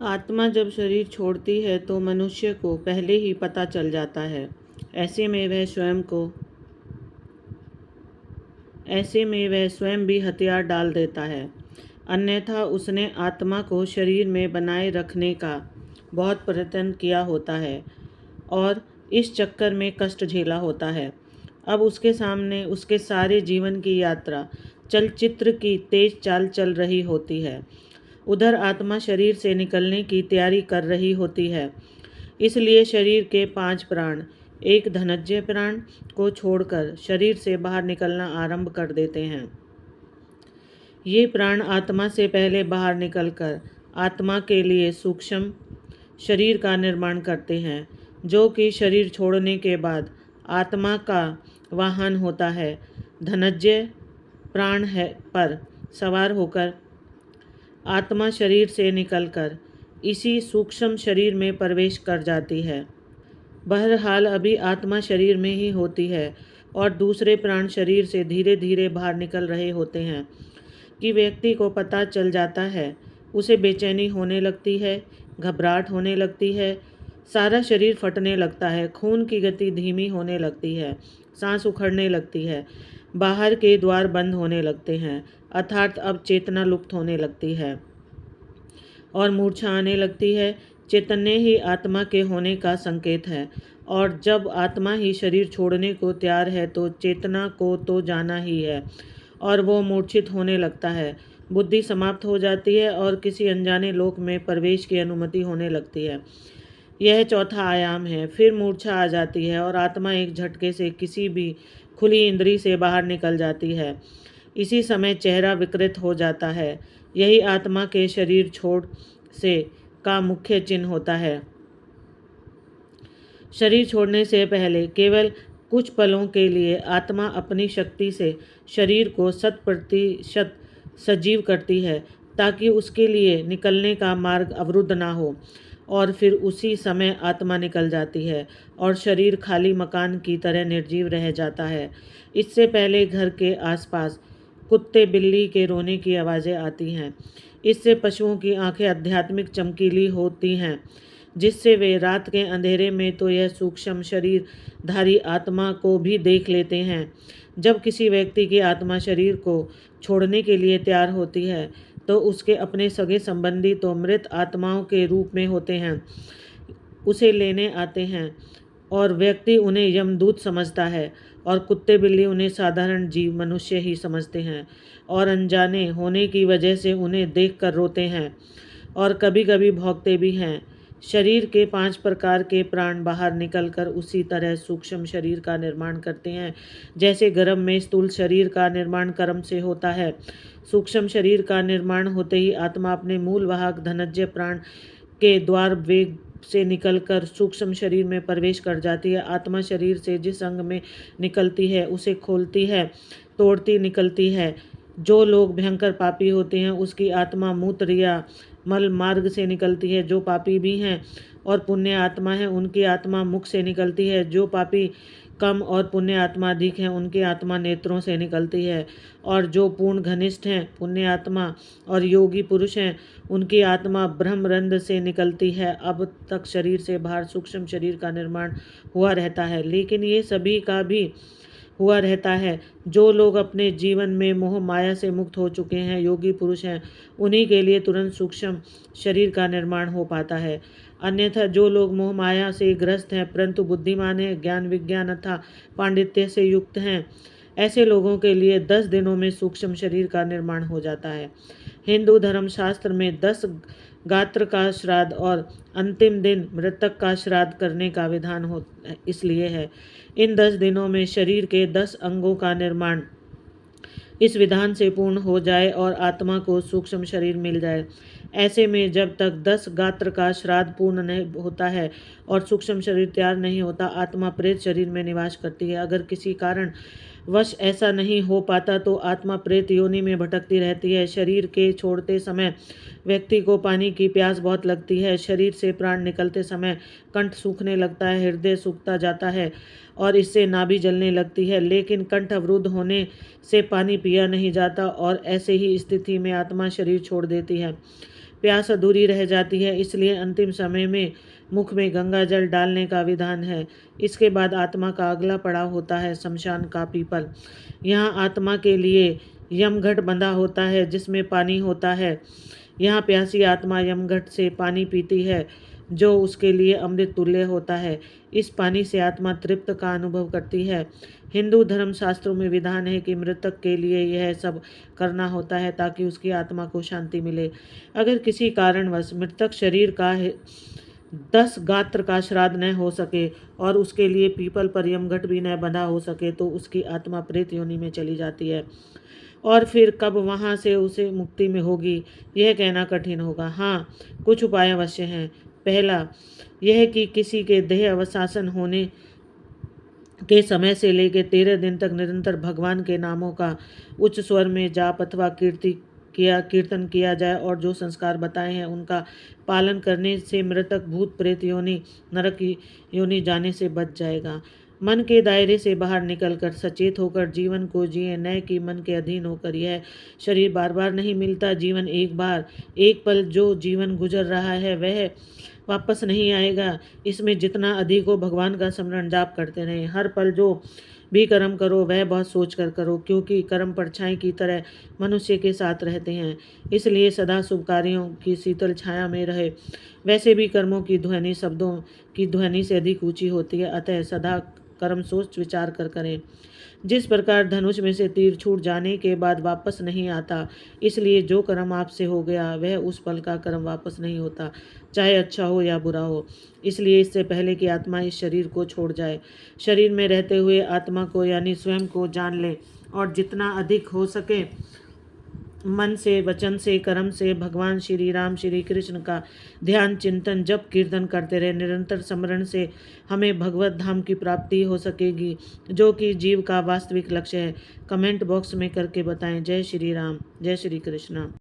आत्मा जब शरीर छोड़ती है तो मनुष्य को पहले ही पता चल जाता है। ऐसे में वह स्वयं भी हथियार डाल देता है। अन्यथा उसने आत्मा को शरीर में बनाए रखने का बहुत प्रयत्न किया होता है और इस चक्कर में कष्ट झेला होता है। अब उसके सामने उसके सारे जीवन की यात्रा चलचित्र की तेज चाल चल रही होती है। उधर आत्मा शरीर से निकलने की तैयारी कर रही होती है। इसलिए शरीर के 5 प्राण एक धनंजय प्राण को छोड़कर शरीर से बाहर निकलना आरंभ कर देते हैं। ये प्राण आत्मा से पहले बाहर निकलकर आत्मा के लिए सूक्ष्म शरीर का निर्माण करते हैं, जो कि शरीर छोड़ने के बाद आत्मा का वाहन होता है। धनंजय प्राण है पर सवार होकर आत्मा शरीर से निकलकर इसी सूक्ष्म शरीर में प्रवेश कर जाती है। बहरहाल अभी आत्मा शरीर में ही होती है और दूसरे प्राण शरीर से धीरे धीरे बाहर निकल रहे होते हैं कि व्यक्ति को पता चल जाता है। उसे बेचैनी होने लगती है, घबराहट होने लगती है, सारा शरीर फटने लगता है, खून की गति धीमी होने लगती है, सांस उखड़ने लगती है, बाहर के द्वार बंद होने लगते हैं, अर्थात अब चेतना लुप्त होने लगती है और मूर्छा आने लगती है। चैतन्य ही आत्मा के होने का संकेत है और जब आत्मा ही शरीर छोड़ने को तैयार है तो चेतना को तो जाना ही है और वो मूर्छित होने लगता है। बुद्धि समाप्त हो जाती है और किसी अनजाने लोक में प्रवेश की अनुमति होने लगती है। यह चौथा आयाम है। फिर मूर्छा आ जाती है और आत्मा एक झटके से किसी भी खुली इंद्री से बाहर निकल जाती है। इसी समय चेहरा विकृत हो जाता है। यही आत्मा के शरीर छोड़ से का मुख्य चिन्ह होता है। शरीर छोड़ने से पहले केवल कुछ पलों के लिए आत्मा अपनी शक्ति से शरीर को 100% सजीव करती है ताकि उसके लिए निकलने का मार्ग अवरुद्ध ना हो और फिर उसी समय आत्मा निकल जाती है और शरीर खाली मकान की तरह निर्जीव रह जाता है। इससे पहले घर के आसपास कुत्ते बिल्ली के रोने की आवाज़ें आती हैं। इससे पशुओं की आंखें आध्यात्मिक चमकीली होती हैं, जिससे वे रात के अंधेरे में तो यह सूक्ष्म शरीरधारी आत्मा को भी देख लेते हैं। जब किसी व्यक्ति की आत्मा शरीर को छोड़ने के लिए तैयार होती है तो उसके अपने सगे संबंधी तो मृत आत्माओं के रूप में होते हैं, उसे लेने आते हैं और व्यक्ति उन्हें यमदूत समझता है और कुत्ते बिल्ली उन्हें साधारण जीव मनुष्य ही समझते हैं और अनजाने होने की वजह से उन्हें देखकर रोते हैं और कभी कभी भौंकते भी हैं। शरीर के 5 प्रकार के प्राण बाहर निकलकर उसी तरह सूक्ष्म शरीर का निर्माण करते हैं जैसे गर्भ में स्थूल शरीर का निर्माण कर्म से होता है। सूक्ष्म शरीर का निर्माण होते ही आत्मा अपने मूल वाहक धनंजय प्राण के द्वार वेग से निकलकर सूक्ष्म शरीर में प्रवेश कर जाती है। आत्मा शरीर से जिस अंग में निकलती है उसे खोलती है, तोड़ती निकलती है। जो लोग भयंकर पापी होते हैं उसकी आत्मा मूत्र या मल मार्ग से निकलती है। जो पापी भी हैं और पुण्य आत्मा है उनकी आत्मा मुख से निकलती है। जो पापी कम और पुण्य आत्मा अधिक हैं उनकी आत्मा नेत्रों से निकलती है और जो पूर्ण घनिष्ठ हैं पुण्य आत्मा और योगी पुरुष हैं उनकी आत्मा ब्रह्मरंध्र से निकलती है। अब तक शरीर से बाहर सूक्ष्म शरीर का निर्माण हुआ रहता है, लेकिन ये सभी का भी हुआ रहता है। जो लोग अपने जीवन में मोह माया से मुक्त हो चुके हैं, योगी पुरुष हैं, उन्हीं के लिए तुरंत सूक्ष्म शरीर का निर्माण हो पाता है। अन्यथा जो लोग मोह माया से ग्रस्त हैं परंतु बुद्धिमान हैं, ज्ञान विज्ञान तथा पांडित्य से युक्त हैं, ऐसे लोगों के लिए 10 दिनों में सूक्ष्म शरीर का निर्माण हो जाता है। हिंदू धर्मशास्त्र में 10 गात्र का श्राद्ध और अंतिम दिन मृतक का श्राद्ध करने का विधान हो इसलिए है। इन 10 दिनों में शरीर के 10 अंगों का निर्माण इस विधान से पूर्ण हो जाए और आत्मा को सूक्ष्म शरीर मिल जाए। ऐसे में जब तक 10 गात्र का श्राद्ध पूर्ण नहीं होता है और सूक्ष्म शरीर तैयार नहीं होता, आत्मा प्रेत शरीर में निवास करती है। अगर किसी कारण वश ऐसा नहीं हो पाता तो आत्मा प्रेत योनि में भटकती रहती है। शरीर के छोड़ते समय व्यक्ति को पानी की प्यास बहुत लगती है। शरीर से प्राण निकलते समय कंठ सूखने लगता है, हृदय सूखता जाता है और इससे नाभि जलने लगती है, लेकिन कंठ अवरुद्ध होने से पानी पिया नहीं जाता और ऐसे ही स्थिति में आत्मा शरीर छोड़ देती है। प्यास अधूरी रह जाती है, इसलिए अंतिम समय में मुख में गंगा जल डालने का विधान है। इसके बाद आत्मा का अगला पड़ाव होता है शमशान का पीपल। यहाँ आत्मा के लिए यमघट बंधा होता है जिसमें पानी होता है। यहाँ प्यासी आत्मा यमघट से पानी पीती है जो उसके लिए अमृत तुल्य होता है। इस पानी से आत्मा तृप्त का अनुभव करती है। हिंदू धर्म शास्त्रों में विधान है कि मृतक के लिए यह सब करना होता है ताकि उसकी आत्मा को शांति मिले। अगर किसी कारणवश मृतक शरीर का 10 गात्र का श्राद्ध न हो सके और उसके लिए पीपल पर यमघट भी न बंधा हो सके तो उसकी आत्मा प्रेत योनि में चली जाती है और फिर कब वहाँ से उसे मुक्ति में होगी यह कहना कठिन होगा। हाँ, कुछ उपाय अवश्य हैं। पहला यह कि किसी के देह अवसासन होने के समय से लेकर 13 दिन तक निरंतर भगवान के नामों का उच्च स्वर में जाप अथवा कीर्तन किया जाए और जो संस्कार बताए हैं उनका पालन करने से मृतक भूत प्रेत योनि नरक योनि जाने से बच जाएगा। मन के दायरे से बाहर निकलकर सचेत होकर जीवन को जिए, न कि मन के अधीन होकर। यह शरीर बार बार नहीं मिलता। जीवन एक बार, एक पल जो जीवन गुजर रहा है वह वापस नहीं आएगा। इसमें जितना अधिक हो भगवान का स्मरण जाप करते रहें। हर पल जो भी कर्म करो वह बहुत सोच कर करो, क्योंकि कर्म परछाई की तरह मनुष्य के साथ रहते हैं। इसलिए सदा शुभ कार्यों की शीतल छाया में रहे। वैसे भी कर्मों की ध्वनि शब्दों की ध्वनि से अधिक ऊंची होती है, अतः सदा कर्म सोच विचार कर करें। जिस प्रकार धनुष में से तीर छूट जाने के बाद वापस नहीं आता, इसलिए जो कर्म आपसे हो गया वह उस पल का कर्म वापस नहीं होता, चाहे अच्छा हो या बुरा हो। इसलिए इससे पहले कि आत्मा इस शरीर को छोड़ जाए, शरीर में रहते हुए आत्मा को यानी स्वयं को जान ले और जितना अधिक हो सके मन से, वचन से, कर्म से भगवान श्री राम श्री कृष्ण का ध्यान, चिंतन, जप, कीर्तन करते रहे। निरंतर स्मरण से हमें भगवत धाम की प्राप्ति हो सकेगी, जो कि जीव का वास्तविक लक्ष्य है। कमेंट बॉक्स में करके बताएं। जय श्री राम, जय श्री कृष्ण।